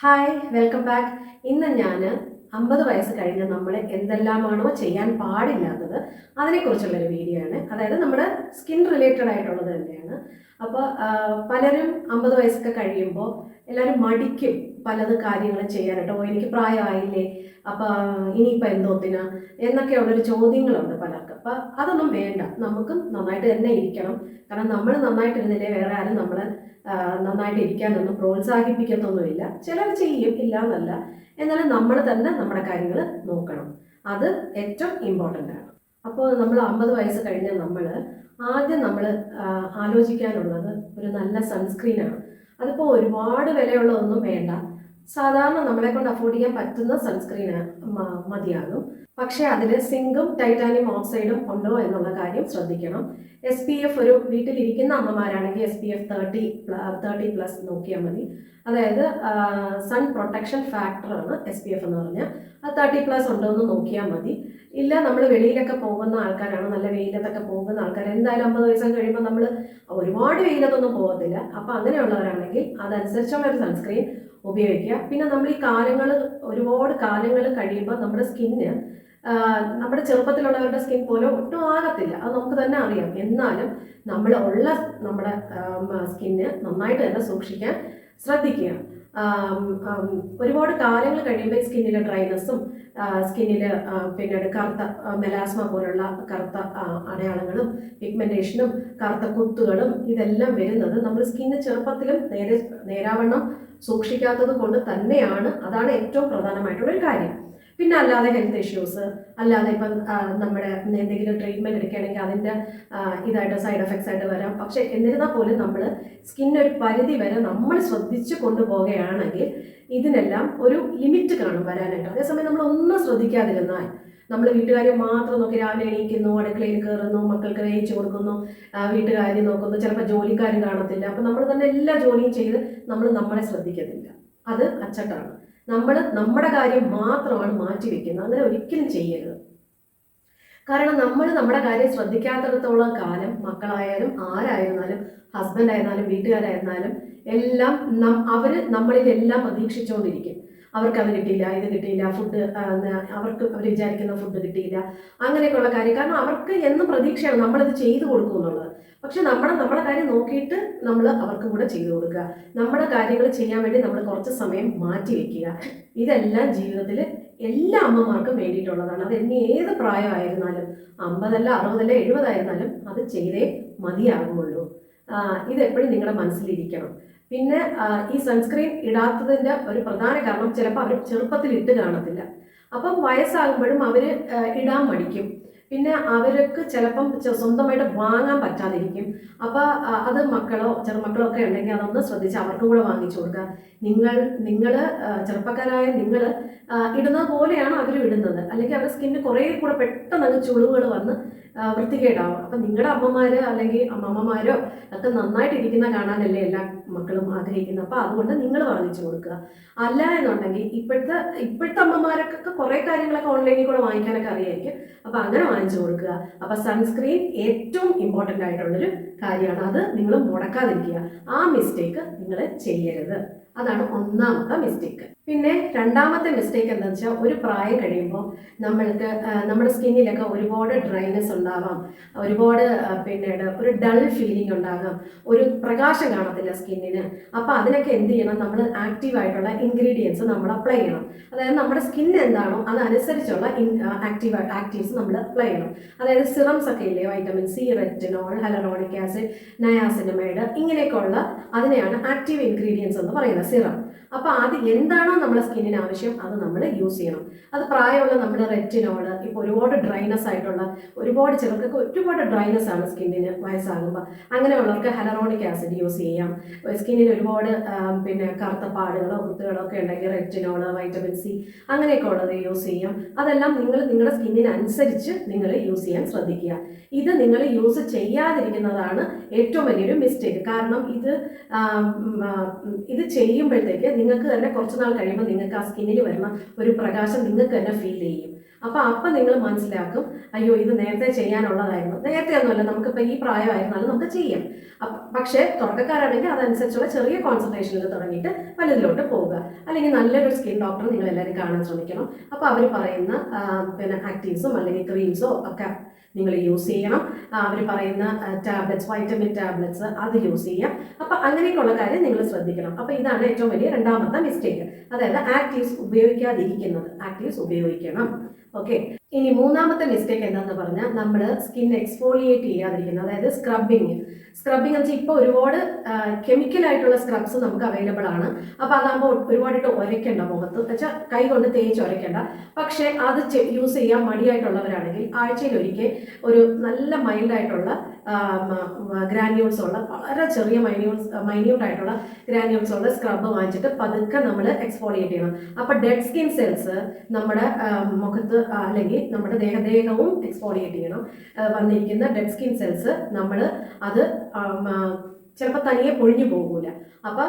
Hi welcome back. ഇന്ന് ഞാൻ 50 വയസ്സ് കഴിഞ്ഞ് നമ്മൾ എന്തെല്ലാമാണോ ചെയ്യാൻ പാടില്ലാത്തത് അതിനെക്കുറിച്ചുള്ളൊരു വീഡിയോ ആണ്. അതായത് നമ്മുടെ സ്കിൻ റിലേറ്റഡ് ആയിട്ടുള്ളത് തന്നെയാണ്. അപ്പോൾ പലരും 50 വയസ്സൊക്കെ കഴിയുമ്പോൾ എല്ലാവരും മടിക്കും പലത് കാര്യങ്ങൾ ചെയ്യാനായിട്ട്. എനിക്ക് പ്രായമായില്ലേ, അപ്പോൾ ഇനിയിപ്പോൾ എന്തോത്തിനാ എന്നൊക്കെയുള്ളൊരു ചോദ്യങ്ങളുണ്ട് പലർക്കും. അപ്പോൾ അതൊന്നും വേണ്ട, നമുക്കും നന്നായിട്ട് തന്നെ ഇരിക്കണം. കാരണം നമ്മൾ നന്നായിട്ടിരുന്നില്ലേ വേറെ ആരും നമ്മളെ നന്നായിട്ട് ഇരിക്കാനൊന്നും പ്രോത്സാഹിപ്പിക്കത്തൊന്നുമില്ല. ചിലർ ചെയ്യും, ഇല്ല എന്നല്ല. എന്നാലും നമ്മൾ തന്നെ നമ്മുടെ കാര്യങ്ങൾ നോക്കണം. അത് ഏറ്റവും ഇമ്പോർട്ടൻ്റ് ആണ്. അപ്പോൾ നമ്മൾ 50 വയസ്സ് കഴിഞ്ഞ ആദ്യം നമ്മൾ ആലോചിക്കാനുള്ളത് ഒരു നല്ല സൺസ്ക്രീനാണ്. അതിപ്പോൾ ഒരുപാട് വിലയുള്ളതൊന്നും വേണ്ട, സാധാരണ നമ്മളെ കൊണ്ട് അഫോർഡ് ചെയ്യാൻ പറ്റുന്ന സൺസ്ക്രീന് മതിയാകും. പക്ഷേ അതിൽ സിങ്കും ടൈറ്റാനിയം ഓക്സൈഡും ഉണ്ടോ എന്നുള്ള കാര്യം ശ്രദ്ധിക്കണം. SPF ഒരു വീട്ടിലിരിക്കുന്ന അമ്മമാരാണെങ്കിൽ SPF 30+ നോക്കിയാൽ മതി. അതായത് സൺ പ്രൊട്ടക്ഷൻ ഫാക്ടറാണ് SPF എന്ന് പറഞ്ഞാൽ. അത് 30+ ഉണ്ടോ എന്ന് നോക്കിയാൽ മതി. ഇല്ല, നമ്മൾ വെളിയിലൊക്കെ പോകുന്ന ആൾക്കാരാണ്, നല്ല വെയിലത്തൊക്കെ പോകുന്ന ആൾക്കാർ, എന്തായാലും 50 വയസ്സ് കഴിയുമ്പോൾ നമ്മൾ ഒരുപാട് വെയിലത്തൊന്നും പോകത്തില്ല. അപ്പോൾ അങ്ങനെയുള്ളവരാണെങ്കിൽ അതനുസരിച്ചുള്ള ഒരു സൺസ്ക്രീൻ ഉപയോഗിക്കുക. പിന്നെ നമ്മൾ ഒരുപാട് കാലങ്ങൾ കഴിയുമ്പോൾ നമ്മുടെ സ്കിന്ന് നമ്മുടെ ചെറുപ്പത്തിലുള്ളവരുടെ സ്കിൻ പോലെ ഒട്ടും ആകത്തില്ല, അത് നമുക്ക് തന്നെ അറിയാം. എന്നാലും നമ്മുടെ സ്കിന്ന് നന്നായിട്ട് തന്നെ സൂക്ഷിക്കാൻ ശ്രദ്ധിക്കുക. ഒരുപാട് കാലങ്ങൾ കഴിയുമ്പോൾ സ്കിന്നിൽ ഡ്രൈനെസ്സും സ്കിന്നിൽ പിന്നീട് കറുത്ത മെലാസ്മ പോലുള്ള കറുത്ത അടയാളങ്ങളും പിഗ്മെന്റേഷനും കറുത്ത കുത്തുകളും ഇതെല്ലാം വരുന്നത് നമ്മൾ സ്കിന്ന് ചെറുപ്പത്തിലും നേരാവണ്ണം സൂക്ഷിക്കാത്തത് കൊണ്ട് തന്നെയാണ്. അതാണ് ഏറ്റവും പ്രധാനമായിട്ടുള്ളൊരു കാര്യം. പിന്നെ അല്ലാതെ ഹെൽത്ത് ഇഷ്യൂസ്, അല്ലാതെ ഇപ്പം നമ്മുടെ എന്തെങ്കിലും ട്രീറ്റ്മെൻറ്റ് എടുക്കുകയാണെങ്കിൽ അതിൻ്റെ ഇതായിട്ട് സൈഡ് എഫക്ട്സ് ആയിട്ട് വരാം. പക്ഷേ എന്നിരുന്നാൽ പോലും നമ്മൾ സ്കിന്നൊരു പരിധി വരെ നമ്മൾ ശ്രദ്ധിച്ച് കൊണ്ടുപോവുകയാണെങ്കിൽ ഇതിനെല്ലാം ഒരു ലിമിറ്റ് കാണും വരാനായിട്ട്. അതേസമയം നമ്മൾ ഒന്നും ശ്രദ്ധിക്കാതിരുന്നാൽ, നമ്മൾ വീട്ടുകാര്യം മാത്രം നോക്കി രാവിലെ എണീക്കുന്നു, അടുക്കളയിൽ കയറുന്നു, മക്കൾക്ക് വേവിച്ച് കൊടുക്കുന്നു, വീട്ടുകാര്യം നോക്കുന്നു, ചിലപ്പോൾ ജോലിക്കാരും കാണത്തില്ല. അപ്പം നമ്മൾ തന്നെ എല്ലാ ജോലിയും ചെയ്ത് നമ്മളെ ശ്രദ്ധിക്കത്തില്ല. അത് അച്ചട്ടാണ്. നമ്മൾ നമ്മുടെ കാര്യം മാത്രമാണ് മാറ്റി വെക്കുന്നത്. അങ്ങനെ ഒരിക്കലും ചെയ്യരുത്. കാരണം നമ്മൾ നമ്മുടെ കാര്യം ശ്രദ്ധിക്കാത്തിടത്തോളം കാലം മക്കളായാലും ആരായിരുന്നാലും ഹസ്ബൻഡ് ആയിരുന്നാലും വീട്ടുകാരായിരുന്നാലും എല്ലാം അവർ നമ്മളിലെല്ലാം പ്രതീക്ഷിച്ചുകൊണ്ടിരിക്കും. അവർക്കത് കിട്ടിയില്ല, ഇത് കിട്ടിയില്ല, അവർ വിചാരിക്കുന്ന ഫുഡ് കിട്ടിയില്ല, അങ്ങനെയൊക്കെയുള്ള കാര്യം. കാരണം അവർക്ക് എന്നും പ്രതീക്ഷയാണ് നമ്മളിത് ചെയ്തു കൊടുക്കും എന്നുള്ളത്. പക്ഷെ നമ്മുടെ കാര്യം നോക്കിയിട്ട് നമ്മൾ അവർക്കും കൂടെ ചെയ്തു കൊടുക്കുക. നമ്മുടെ കാര്യങ്ങൾ ചെയ്യാൻ വേണ്ടി നമ്മൾ കുറച്ച് സമയം മാറ്റി വെക്കുക. ഇതെല്ലാം ജീവിതത്തിൽ എല്ലാ അമ്മമാർക്കും വേണ്ടിയിട്ടുള്ളതാണ്. അത് ഇനി ഏത് പ്രായമായിരുന്നാലും, 50 60 70 ആയിരുന്നാലും അത് ചെയ്തേ മതിയാകുള്ളൂ. ഇതെപ്പോഴും നിങ്ങളുടെ മനസ്സിലിരിക്കണം. പിന്നെ ഈ സൺസ്ക്രീൻ ഇടാത്തതിൻ്റെ ഒരു പ്രധാന കാരണം ചിലപ്പോൾ അവർ ചെറുപ്പത്തിൽ ഇട്ട് കാണത്തില്ല. അപ്പം വയസ്സാകുമ്പോഴും അവർ ഇടാൻ മടിക്കും. പിന്നെ അവർക്ക് ചിലപ്പം സ്വന്തമായിട്ട് വാങ്ങാൻ പറ്റാതിരിക്കും. അപ്പോൾ അത് ചെറുമക്കളോ ഒക്കെ ഉണ്ടെങ്കിൽ അതൊന്ന് ശ്രദ്ധിച്ച് അവർക്കും കൂടെ വാങ്ങിച്ചു കൊടുക്കുക. നിങ്ങൾ ചെറുപ്പക്കാരായ നിങ്ങൾ ഇടുന്നത് പോലെയാണ് അവരും ഇടുന്നത്. അല്ലെങ്കിൽ അവരുടെ സ്കിന്നിന് കുറേ കൂടെ പെട്ടെന്ന് അങ്ങ് ചുളിവുകൾ വന്ന് വൃത്തികേടാവും. അപ്പം നിങ്ങളുടെ അമ്മമാരോ അല്ലെങ്കിൽ അമ്മമ്മമാരോ ഒക്കെ നന്നായിട്ട് ഇരിക്കുന്ന കാണാനല്ലേ എല്ലാ മക്കളും ആഗ്രഹിക്കുന്നത്. അപ്പോൾ അതുകൊണ്ട് നിങ്ങൾ വാങ്ങിച്ചു കൊടുക്കുക. അല്ല എന്നുണ്ടെങ്കിൽ ഇപ്പോഴത്തെ അമ്മമാരൊക്കെ കുറേ കാര്യങ്ങളൊക്കെ ഓൺലൈനിൽ കൂടെ വാങ്ങിക്കാനൊക്കെ അറിയായിരിക്കും. അപ്പോൾ അങ്ങനെ വാങ്ങിച്ചു കൊടുക്കുക. അപ്പോൾ സൺസ്ക്രീൻ ഏറ്റവും ഇമ്പോർട്ടൻ്റ് ആയിട്ടുള്ളൊരു കാര്യമാണ്. അത് നിങ്ങൾ മുടക്കാതിരിക്കുക. ആ മിസ്റ്റേക്ക് നിങ്ങൾ ചെയ്യരുത്. അതാണ് ഒന്നാമത്തെ മിസ്റ്റേക്ക്. പിന്നെ രണ്ടാമത്തെ മിസ്റ്റേക്ക് എന്താണെന്ന് വെച്ചാൽ, ഒരു പ്രായം കഴിയുമ്പോൾ നമ്മൾക്ക് നമ്മുടെ സ്കിന്നിലൊക്കെ ഒരുപാട് ഡ്രൈനെസ് ഉണ്ടാവാം, ഒരുപാട് പിന്നീട് ഒരു ഡൾ ഫീലിംഗ് ഉണ്ടാകാം, ഒരു പ്രകാശം കാണത്തില്ല സ്കിന്നിന്. അപ്പോൾ അതിനൊക്കെ എന്ത് ചെയ്യണം, നമ്മൾ ആക്റ്റീവായിട്ടുള്ള ഇൻഗ്രീഡിയൻസ് നമ്മൾ അപ്ലൈ ചെയ്യണം. അതായത് നമ്മുടെ സ്കിൻ എന്താണോ അതനുസരിച്ചുള്ള ആക്റ്റീവ്സ് നമ്മൾ അപ്ലൈ ചെയ്യണം. അതായത് സിറംസ് ഒക്കെ ഇല്ലേ, vitamin C, retinol, hyaluronic acid, niacinamide, ഇങ്ങനെയൊക്കെയുള്ള അതിനെയാണ് ആക്റ്റീവ് ഇൻഗ്രീഡിയൻസ് എന്ന് പറയുന്നത്, സിറം. അപ്പോൾ അത് എന്താണോ നമ്മുടെ സ്കിന്നിന് ആവശ്യം അത് നമ്മൾ യൂസ് ചെയ്യണം. അത് പ്രായമുള്ള നമ്മുടെ റെറ്റിനോള്, ഇപ്പോൾ ഒരുപാട് ഡ്രൈനെസ് ആയിട്ടുള്ള ചിലർക്കൊക്കെ ഒരുപാട് ഡ്രൈനെസ് ആണ് സ്കിന്നിന് വയസ്സാകുമ്പോൾ, അങ്ങനെയുള്ളവർക്ക് ഹൈലറോണിക് ആസിഡ് യൂസ് ചെയ്യാം. സ്കിന്നിന് ഒരുപാട് പിന്നെ കറുത്ത പാടുകളോ കുത്തുകളോ ഒക്കെ ഉണ്ടെങ്കിൽ റെറ്റിനോള്, വൈറ്റമിൻ സി, അങ്ങനെയൊക്കെ ഉള്ളത് യൂസ് ചെയ്യാം. അതെല്ലാം നിങ്ങളുടെ സ്കിന്നിനനുസരിച്ച് നിങ്ങൾ യൂസ് ചെയ്യാൻ ശ്രദ്ധിക്കുക. ഇത് നിങ്ങൾ യൂസ് ചെയ്യാതിരിക്കുന്നതാണ് ഏറ്റവും വലിയൊരു മിസ്റ്റേക്ക്. കാരണം ഇത് ചെയ്യുമ്പോഴത്തേക്ക് നിങ്ങൾക്ക് തന്നെ കുറച്ച് നാൾ കഴിയുമ്പോൾ നിങ്ങൾക്ക് ആ സ്കിന്നിൽ വരുന്ന ഒരു പ്രകാശം നിങ്ങൾക്ക് തന്നെ ഫീൽ ചെയ്യും. അപ്പം നിങ്ങൾ മനസ്സിലാക്കും, അയ്യോ ഇത് നേരത്തെ ചെയ്യാനുള്ളതായിരുന്നു. നേരത്തെ ഒന്നുമല്ല, നമുക്കിപ്പോൾ ഈ പ്രായമായിരുന്നാലും നമുക്ക് ചെയ്യാം. പക്ഷേ തുടക്കക്കാരാണെങ്കിൽ അതനുസരിച്ചുള്ള ചെറിയ കോൺസെൻട്രേഷനിൽ തുടങ്ങിയിട്ട് വലുതിലോട്ട് പോവുക. അല്ലെങ്കിൽ നല്ലൊരു സ്കിൻ ഡോക്ടർ നിങ്ങൾ എല്ലാവരും കാണാൻ ശ്രമിക്കണം. അപ്പോൾ അവർ പറയുന്ന പിന്നെ ആക്റ്റീവ്സും അല്ലെങ്കിൽ ക്രീംസോ ഒക്കെ നിങ്ങൾ യൂസ് ചെയ്യണം. അവർ പറയുന്ന ടാബ്ലറ്റ്സ്, വൈറ്റമിൻ ടാബ്ലറ്റ്സ് അത് യൂസ് ചെയ്യാം. അപ്പം അങ്ങനെയൊക്കെയുള്ള കാര്യം നിങ്ങൾ ശ്രദ്ധിക്കണം. അപ്പം ഇതാണ് ഏറ്റവും വലിയ രണ്ടാമത്തെ മിസ്റ്റേക്ക്, അതായത് ആക്റ്റീവ്സ് ഉപയോഗിക്കാതിരിക്കുന്നത്. ആക്റ്റീവ്സ് ഉപയോഗിക്കണം. ഓക്കെ. ഇനി മൂന്നാമത്തെ മിസ്റ്റേക്ക് എന്താണെന്ന് പറഞ്ഞാൽ നമ്മൾ സ്കിൻ എക്സ്ഫോളിയേറ്റ് ചെയ്യാതിരിക്കുന്നത്, അതായത് സ്ക്രബിങ് എന്ന് വെച്ചാൽ ഇപ്പോൾ ഒരുപാട് കെമിക്കലായിട്ടുള്ള സ്ക്രബ്സ് നമുക്ക് അവൈലബിൾ ആണ്. അപ്പോൾ അതാകുമ്പോൾ ഒരുപാടിട്ട് ഉരയ്ക്കേണ്ട മുഖത്ത്, വെച്ചാൽ കൈ കൊണ്ട് തേച്ച് ഉരയ്ക്കേണ്ട. പക്ഷേ അത് യൂസ് ചെയ്യാൻ മടിയായിട്ടുള്ളവരാണെങ്കിൽ ആഴ്ചയിലൊരിക്കൽ ഒരു നല്ല മൈൽഡായിട്ടുള്ള ഗ്രാന്യൂൾസ് ഉള്ള, വളരെ ചെറിയ മൈന്യൂട്ടായിട്ടുള്ള ഗ്രാന്യൂൾസ് ഉള്ള സ്ക്രബ് വാങ്ങിച്ചിട്ട് പതുക്കെ നമ്മൾ എക്സ്ഫോളിയേറ്റ് ചെയ്യണം. അപ്പോൾ ഡെഡ് സ്കിൻ സെൽസ് നമ്മുടെ മുഖത്ത് അല്ലെങ്കിൽ നമ്മുടെ ദേഹവും എക്സ്ഫോളിയേറ്റ് ചെയ്യണം. വന്നിരിക്കുന്ന ഡെഡ് സ്കിൻ സെൽസ് നമ്മൾ അത് ചിലപ്പോൾ തനിയെ പൊഴിഞ്ഞു പോകൂല. അപ്പം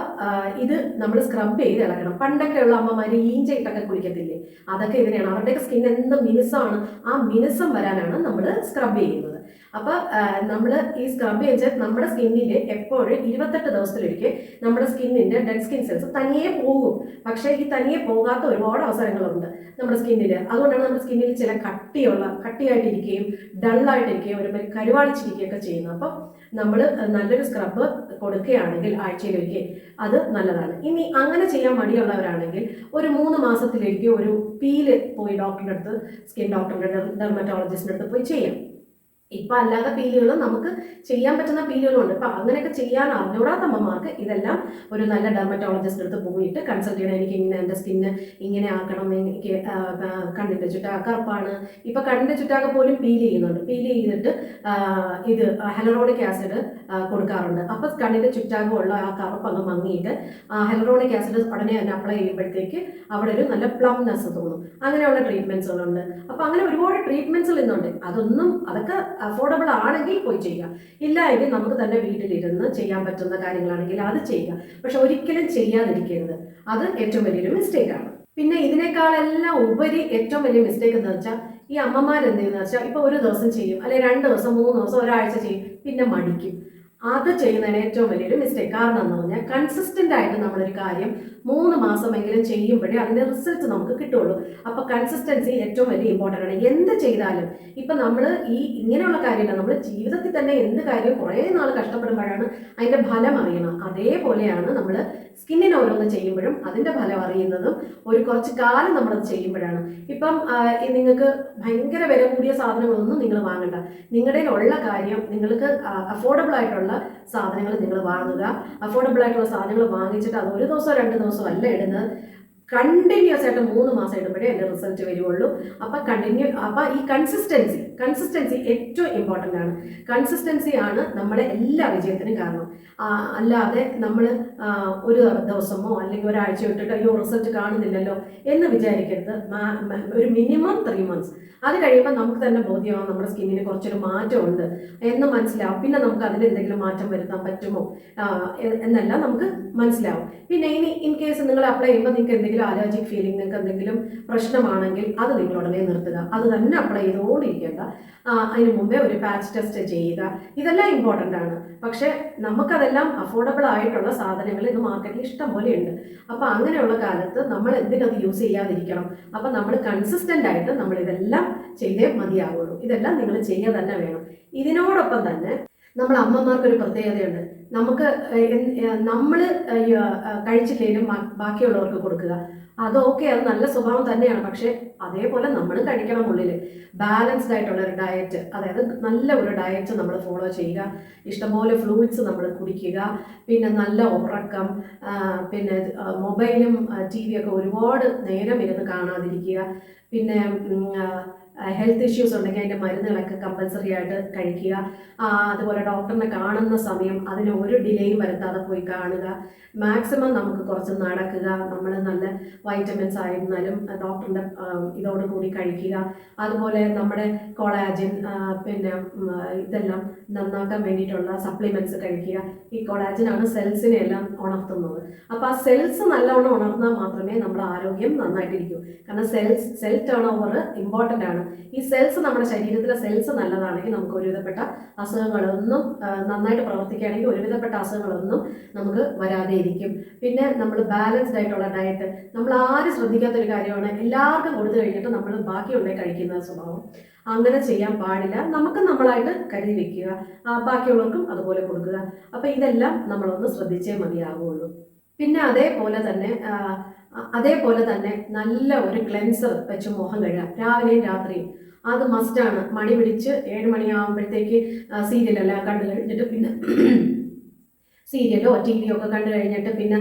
ഇത് നമ്മൾ സ്ക്രബ് ചെയ്ത് ഇളകണം. പണ്ടൊക്കെയുള്ള അമ്മമാർ ഈഞ്ചയിട്ടൊക്കെ കുളിക്കത്തില്ലേ, അതൊക്കെ ഇതിനെയാണ്. അവരുടെയൊക്കെ സ്കിൻ എന്ത് മിനുസമാണ്, ആ മിനുസം വരാനാണ് നമ്മൾ സ്ക്രബ് ചെയ്യുന്നത്. അപ്പോൾ നമ്മൾ ഈ സ്ക്രബ് ചെയ്ത് നമ്മുടെ സ്കിന്നിൽ എപ്പോഴും 28 ദിവസത്തിലൊരിക്കൽ നമ്മുടെ സ്കിന്നിൻ്റെ ഡെഡ് സ്കിൻ സെൽസ് തനിയെ പോകും. പക്ഷേ ഈ തനിയെ പോകാത്ത ഒരുപാട് അവസരങ്ങളുണ്ട് നമ്മുടെ സ്കിന്നിൽ. അതുകൊണ്ടാണ് നമ്മുടെ സ്കിന്നിൽ ചില കട്ടിയായിട്ടിരിക്കുകയും ഡള്ളായിട്ടിരിക്കുകയും ഒരു കരുവാളിച്ചിരിക്കുകയൊക്കെ ചെയ്യുന്നത്. അപ്പം നമ്മൾ നല്ലൊരു സ്ക്രബ് കൊടുക്കുകയാണെങ്കിൽ ആഴ്ചയിലൊരിക്കൽ അത് നല്ലതാണ്. ഇനി അങ്ങനെ ചെയ്യാൻ മടിയുള്ളവരാണെങ്കിൽ ഒരു 3 മാസത്തിലൊരിക്കൽ ഒരു പീല് പോയി ഡോക്ടറുടെ അടുത്ത്, സ്കിൻ ഡോക്ടറുടെ, ഡെർമറ്റോളജിസ്റ്റിൻ്റെ അടുത്ത് പോയി ചെയ്യാം. ഇപ്പം അല്ലാതെ പീലുകൾ നമുക്ക് ചെയ്യാൻ പറ്റുന്ന പീലുകളുണ്ട്. ഇപ്പം അങ്ങനെയൊക്കെ ചെയ്യാൻ അറിഞ്ഞൂടാത്ത അമ്മമാർക്ക് ഇതെല്ലാം ഒരു നല്ല ഡെർമറ്റോളജിസ്റ്റ് അടുത്ത് പോയിട്ട് കൺസൾട്ട് ചെയ്യണം. എനിക്ക് ഇങ്ങനെ എൻ്റെ സ്കിന്ന് ഇങ്ങനെ ആക്കണം, എനിക്ക് കണ്ണിൻ്റെ ചുറ്റാക കറുപ്പാണ്. ഇപ്പം കണ്ണിൻ്റെ ചുറ്റാക പോലും പീൽ ചെയ്യുന്നുണ്ട്. പീൽ ചെയ്തിട്ട് ഇത് ഹൈലറോണിക് ആസിഡ് കൊടുക്കാറുണ്ട്. അപ്പം കണ്ണിൻ്റെ ചുറ്റാകമുള്ള ആ കറുപ്പ് അങ്ങ് മങ്ങിയിട്ട് ഹൈലറോണിക് ആസിഡ് ഉടനെ തന്നെ അപ്ലൈ ചെയ്യുമ്പോഴത്തേക്ക് അവിടെ ഒരു നല്ല പ്ലംനെസ് തോന്നും. അങ്ങനെയുള്ള ട്രീറ്റ്മെൻറ്റ്സുകളുണ്ട്. അപ്പം അങ്ങനെ ഒരുപാട് ട്രീറ്റ്മെൻറ്റ്സുകൾ ഇന്നുണ്ട്. അതൊക്കെ അഫോർഡബിൾ ആണെങ്കിൽ പോയി ചെയ്യുക. ഇല്ല എങ്കിൽ നമുക്ക് തന്നെ വീട്ടിലിരുന്ന് ചെയ്യാൻ പറ്റുന്ന കാര്യങ്ങളാണെങ്കിൽ അത് ചെയ്യുക. പക്ഷെ ഒരിക്കലും ചെയ്യാതിരിക്കരുത്. അത് ഏറ്റവും വലിയൊരു മിസ്റ്റേക്കാണ്. പിന്നെ ഇതിനേക്കാളെല്ലാം ഉപരി ഏറ്റവും വലിയ മിസ്റ്റേക്ക് എന്താ വെച്ചാൽ, ഈ അമ്മമാരെന്ത് ചെയ്യുന്നത് വെച്ചാൽ ഇപ്പോൾ ഒരു ദിവസം ചെയ്യും, അല്ലെങ്കിൽ 2 ദിവസം 3 ദിവസം ഒരാഴ്ച ചെയ്യും, പിന്നെ മടിക്കും. അത് ചെയ്യുന്നതിന് ഏറ്റവും വലിയൊരു മിസ്റ്റേക്ക്. കാരണം എന്ന് പറഞ്ഞാൽ കൺസിസ്റ്റൻ്റ് ആയിട്ട് നമ്മളൊരു കാര്യം 3 മാസമെങ്കിലും ചെയ്യുമ്പോഴേ അതിൻ്റെ റിസൾട്ട് നമുക്ക് കിട്ടുള്ളൂ. അപ്പോൾ കൺസിസ്റ്റൻസി ഏറ്റവും വലിയ ഇമ്പോർട്ടൻ്റ് ആണ്. എന്ത് ചെയ്താലും ഇപ്പം നമ്മൾ ഇങ്ങനെയുള്ള കാര്യമില്ല, നമ്മൾ ജീവിതത്തിൽ തന്നെ എന്ത് കാര്യം കുറേ നാൾ കഷ്ടപ്പെടുമ്പോഴാണ് അതിൻ്റെ ഫലം അറിയണം. അതേപോലെയാണ് നമ്മൾ സ്കിന്നിന് ഓരോന്ന് ചെയ്യുമ്പോഴും അതിൻ്റെ ഫലം അറിയുന്നതും കുറച്ച് കാലം നമ്മളത് ചെയ്യുമ്പോഴാണ്. ഇപ്പം നിങ്ങൾക്ക് ഭയങ്കര വില കൂടിയ സാധനങ്ങളൊന്നും നിങ്ങൾ വാങ്ങണ്ട. നിങ്ങളുടെ ഉള്ള കാര്യം, നിങ്ങൾക്ക് അഫോർഡബിൾ ആയിട്ടുള്ള സാധനങ്ങൾ നിങ്ങൾ വാങ്ങുക. അഫോർഡബിൾ ആയിട്ടുള്ള സാധനങ്ങൾ വാങ്ങിച്ചിട്ട് അത് 1 ദിവസമോ 2 ദിവസമോ അല്ല ഇടുന്നത്, കണ്ടിന്യൂസ് ആയിട്ട് 3 മാസം ഇടുമ്പോഴേ അതിൻ്റെ റിസൾട്ട് വരുള്ളൂ. അപ്പം ഈ കൺസിസ്റ്റൻസി ഏറ്റവും ഇമ്പോർട്ടൻ്റ് ആണ്. കൺസിസ്റ്റൻസി ആണ് നമ്മളെ എല്ലാ വിജയത്തിനും കാരണം. അല്ലാതെ നമ്മൾ ഒരു ദിവസമോ അല്ലെങ്കിൽ ഒരാഴ്ച ഇട്ടിട്ട് അയ്യോ റിസൾട്ട് കാണുന്നില്ലല്ലോ എന്ന് വിചാരിക്കരുത്. ഒരു മിനിമം 3 months. അത് കഴിയുമ്പോൾ നമുക്ക് തന്നെ ബോധ്യമാവും നമ്മുടെ സ്കിന്നിന് കുറച്ചൊരു മാറ്റമുണ്ട് എന്ന് മനസ്സിലാവും. പിന്നെ നമുക്ക് അതിൽ എന്തെങ്കിലും മാറ്റം വരുത്താൻ പറ്റുമോ എന്നെല്ലാം നമുക്ക് മനസ്സിലാവും. പിന്നെ ഇനി ഇൻ കേസ് നിങ്ങൾ അപ്ലൈ ചെയ്യുമ്പോൾ നിങ്ങൾക്ക് എന്തെങ്കിലും അലർജിക് ഫീലിംഗ്, നിങ്ങൾക്ക് എന്തെങ്കിലും പ്രശ്നമാണെങ്കിൽ അത് നിങ്ങൾ ഉടനെ നിർത്തുക. അത് തന്നെ അപ്ലൈ ചെയ്തുകൊണ്ടിരിക്കേണ്ട. അതിന് മുമ്പേ ഒരു പാച്ച് ടെസ്റ്റ് ചെയ്യുക. ഇതെല്ലാം ഇമ്പോർട്ടൻ്റ് ആണ്. പക്ഷേ നമുക്കതെല്ലാം അഫോർഡബിൾ ആയിട്ടുള്ള സാധനങ്ങൾ ഇന്ന് മാർക്കറ്റിൽ ഇഷ്ടം പോലെ ഉണ്ട്. അപ്പോൾ അങ്ങനെയുള്ള കാലത്ത് നമ്മൾ എന്തിനത് യൂസ് ചെയ്യാതിരിക്കണം? അപ്പം നമ്മൾ കൺസിസ്റ്റൻ്റ് ആയിട്ട് നമ്മളിതെല്ലാം ചെയ്തേ മതിയാവുള്ളൂ. ഇതെല്ലാം നിങ്ങൾ ചെയ്യുക തന്നെ വേണം. ഇതിനോടൊപ്പം തന്നെ നമ്മൾ അമ്മമാർക്കൊരു പ്രത്യേകതയുണ്ട്. നമ്മൾ കഴിച്ചില്ലെങ്കിലും ബാക്കിയുള്ളവർക്ക് കൊടുക്കുക. അതൊക്കെ അത് നല്ല സ്വഭാവം തന്നെയാണ്. പക്ഷേ അതേപോലെ നമ്മൾ കഴിക്കണം. ഉള്ളിൽ ബാലൻസ്ഡ് ആയിട്ടുള്ള ഒരു ഡയറ്റ്, അതായത് നല്ല ഒരു ഡയറ്റ് നമ്മൾ ഫോളോ ചെയ്യുക. ഇഷ്ടംപോലെ ഫ്ലൂയിഡ്സ് നമ്മൾ കുടിക്കുക. പിന്നെ നല്ല ഉറക്കം, പിന്നെ മൊബൈലും TV ഒക്കെ ഒരുപാട് നേരം ഇരുന്ന് കാണാതിരിക്കുക. പിന്നെ ഹെൽത്ത് ഇഷ്യൂസ് ഉണ്ടെങ്കിൽ അതിൻ്റെ മരുന്നുകളൊക്കെ കമ്പൽസറി ആയിട്ട് കഴിക്കുക. അതുപോലെ ഡോക്ടറിനെ കാണുന്ന സമയം അതിന് ഒരു ഡിലേയും വരുത്താതെ പോയി കാണുക. മാക്സിമം നമുക്ക് കുറച്ച് നടക്കുക, നമ്മൾ നല്ല വൈറ്റമിൻസ് ആയിരുന്നാലും ഡോക്ടറിൻ്റെ ഇതോടുകൂടി കഴിക്കുക. അതുപോലെ നമ്മുടെ കൊളാജൻ പിന്നെ ഇതെല്ലാം നന്നാക്കാൻ വേണ്ടിയിട്ടുള്ള സപ്ലിമെൻറ്റ്സ് കഴിക്കുക. ഈ കൊളാജനാണ് സെൽസിനെ എല്ലാം ഉണർത്തുന്നത്. അപ്പോൾ ആ സെൽസ് നല്ലവണ്ണം ഉണർന്നാൽ മാത്രമേ നമ്മുടെ ആരോഗ്യം നന്നായിട്ടിരിക്കൂ. കാരണം സെൽ ടേൺ ഓവർ ഇമ്പോർട്ടൻ്റ് ആണ്. ഈ സെൽസ് നമ്മുടെ ശരീരത്തിലെ സെൽസ് നല്ലതാണെങ്കിൽ നമുക്ക് ഒരുവിധപ്പെട്ട അസുഖങ്ങളൊന്നും നന്നായിട്ട് പ്രവർത്തിക്കുകയാണെങ്കിൽ ഒരുവിധപ്പെട്ട അസുഖങ്ങളൊന്നും നമുക്ക് വരാതെ ഇരിക്കും. പിന്നെ നമ്മൾ ബാലൻസ്ഡ് ആയിട്ടുള്ള ഡയറ്റ്, നമ്മൾ ആരും ശ്രദ്ധിക്കാത്തൊരു കാര്യമാണ്, എല്ലാവർക്കും കൊടുത്തു കഴിഞ്ഞിട്ട് നമ്മൾ ബാക്കിയുണ്ടേ കഴിക്കുന്ന സ്വഭാവം. അങ്ങനെ ചെയ്യാൻ പാടില്ല. നമുക്ക് നമ്മളായിട്ട് കരുതി വെക്കുക, ബാക്കിയുള്ളവർക്കും അതുപോലെ കൊടുക്കുക. അപ്പോൾ ഇതെല്ലാം നമ്മളൊന്ന് ശ്രദ്ധിച്ചേ മതിയാകുള്ളൂ. പിന്നെ അതേപോലെ തന്നെ നല്ല ഒരു ക്ലെൻസർ വെച്ച് മുഖം കഴുകാം രാവിലെയും രാത്രിയും. അത് മസ്റ്റാണ്. മണി പിടിച്ച് 7 മണിയാകുമ്പോഴത്തേക്ക് സീരിയലെല്ലാം കണ്ടു കഴിഞ്ഞിട്ട് പിന്നെ സീരിയലോ ടി വിയോ ഒക്കെ കണ്ടു കഴിഞ്ഞിട്ട് പിന്നെ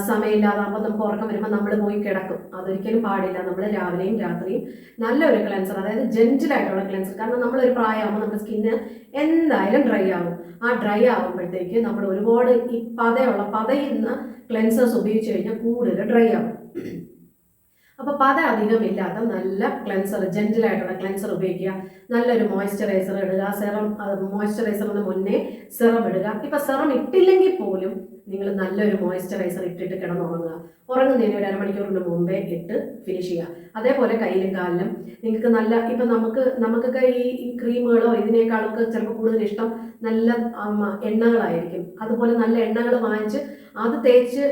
സമയമില്ലാതാകുമ്പോൾ നമുക്ക് ഉറക്കം വരുമ്പോൾ നമ്മൾ പോയി കിടക്കും. അതൊരിക്കലും പാടില്ല. നമ്മൾ രാവിലെയും രാത്രിയും നല്ലൊരു ക്ലെൻസർ, അതായത് ജെന്റിലായിട്ടുള്ള ക്ലെൻസർ. കാരണം നമ്മളൊരു പ്രായമാകുമ്പോൾ നമ്മുടെ സ്കിന്ന് എന്തായാലും ഡ്രൈ ആകും. ആ ഡ്രൈ ആകുമ്പോഴത്തേക്ക് നമ്മൾ ഒരുപാട് ഈ പതയുന്ന ക്ലെൻസേഴ്സ് ഉപയോഗിച്ച് കഴിഞ്ഞാൽ കൂടുതൽ ഡ്രൈ ആകും. അപ്പോൾ പത അധികമില്ലാത്ത നല്ല ക്ലെൻസർ, ജെന്റിലായിട്ടുള്ള ക്ലെൻസർ ഉപയോഗിക്കുക. നല്ലൊരു മോയ്സ്ചറൈസർ ഇടുക. മോയ്സ്ചറൈസറിന് മുന്നേ സെറം ഇടുക. ഇപ്പം സെറം ഇട്ടില്ലെങ്കിൽ പോലും നിങ്ങൾ നല്ലൊരു മോയ്സ്ചറൈസർ ഇട്ടിട്ട് കിടന്നുറങ്ങുക. ഉറങ്ങുന്നതിന് ഒരു അരമണിക്കൂറിന് മുമ്പേ ഇട്ട് ഫിനിഷ് ചെയ്യുക. അതേപോലെ കയ്യിലും കാലിലും നിങ്ങൾക്ക് നല്ല, ഇപ്പം നമുക്കൊക്കെ ഈ ക്രീമുകളോ ഇതിനേക്കാളൊക്കെ ചിലപ്പോൾ കൂടുതൽ ഇഷ്ടം നല്ല എണ്ണകളായിരിക്കും. അതുപോലെ നല്ല എണ്ണകൾ വാങ്ങിച്ച് അത് തേച്ച്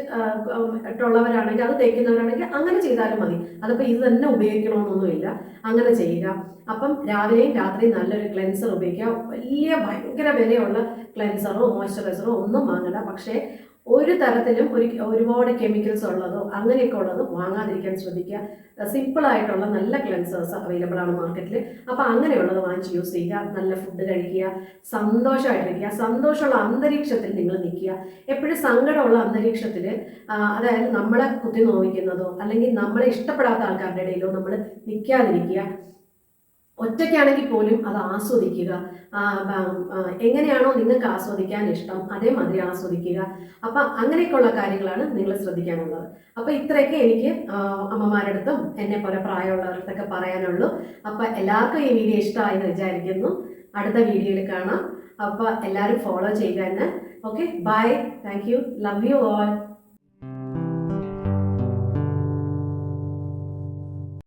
ഇട്ടുള്ളവരാണെങ്കിൽ, അത് തേക്കുന്നവരാണെങ്കിൽ അങ്ങനെ ചെയ്താലും മതി. അതിപ്പോൾ ഇത് തന്നെ ഉപയോഗിക്കണമെന്നൊന്നുമില്ല, അങ്ങനെ ചെയ്യുക. അപ്പം രാവിലെയും രാത്രിയും നല്ലൊരു ക്ലെൻസർ ഉപയോഗിക്കുക. ഭയങ്കര വിലയുള്ള ക്ലെൻസറോ മോയ്സ്ചറൈസറോ ഒന്നും വാങ്ങണ്ട. പക്ഷേ ഒരു തരത്തിലും ഒരുപാട് കെമിക്കൽസ് ഉള്ളതോ അങ്ങനെയൊക്കെ ഉള്ളത് വാങ്ങാതിരിക്കാൻ ശ്രദ്ധിക്കുക. സിമ്പിളായിട്ടുള്ള നല്ല ക്ലെൻസേഴ്സ് അവൈലബിൾ ആണ് മാർക്കറ്റിൽ. അപ്പോൾ അങ്ങനെയുള്ളത് വാങ്ങിച്ച് യൂസ് ചെയ്യുക. നല്ല ഫുഡ് കഴിക്കുക, സന്തോഷമായിട്ടിരിക്കുക. സന്തോഷമുള്ള അന്തരീക്ഷത്തിൽ നിങ്ങൾ നിൽക്കുക. എപ്പോഴും സങ്കടമുള്ള അന്തരീക്ഷത്തിൽ, അതായത് നമ്മളെ കുത്തി നോവിക്കുന്നതോ അല്ലെങ്കിൽ നമ്മളെ ഇഷ്ടപ്പെടാത്ത ആൾക്കാരുടെ ഇടയിലോ നമ്മൾ നിൽക്കാതിരിക്കുക. ഒറ്റയ്ക്കാണെങ്കിൽ പോലും അത് ആസ്വദിക്കുക. എങ്ങനെയാണോ നിങ്ങൾക്ക് ആസ്വദിക്കാൻ ഇഷ്ടം അതേമാതിരി ആസ്വദിക്കുക. അപ്പം അങ്ങനെയൊക്കെയുള്ള കാര്യങ്ങളാണ് നിങ്ങൾ ശ്രദ്ധിക്കാനുള്ളത്. അപ്പോൾ ഇത്രയൊക്കെ എനിക്ക് അമ്മമാരുടെ അടുത്തും എന്നെ പോലെ പ്രായമുള്ളവരടുത്തൊക്കെ പറയാനുള്ളൂ. അപ്പോൾ എല്ലാവർക്കും ഈ വീഡിയോ ഇഷ്ടമായെന്ന് വിചാരിക്കുന്നു. അടുത്ത വീഡിയോയിൽ കാണാം. അപ്പോൾ എല്ലാവരും ഫോളോ ചെയ്യുക തന്നെ. Okay, bye, thank you, love you all.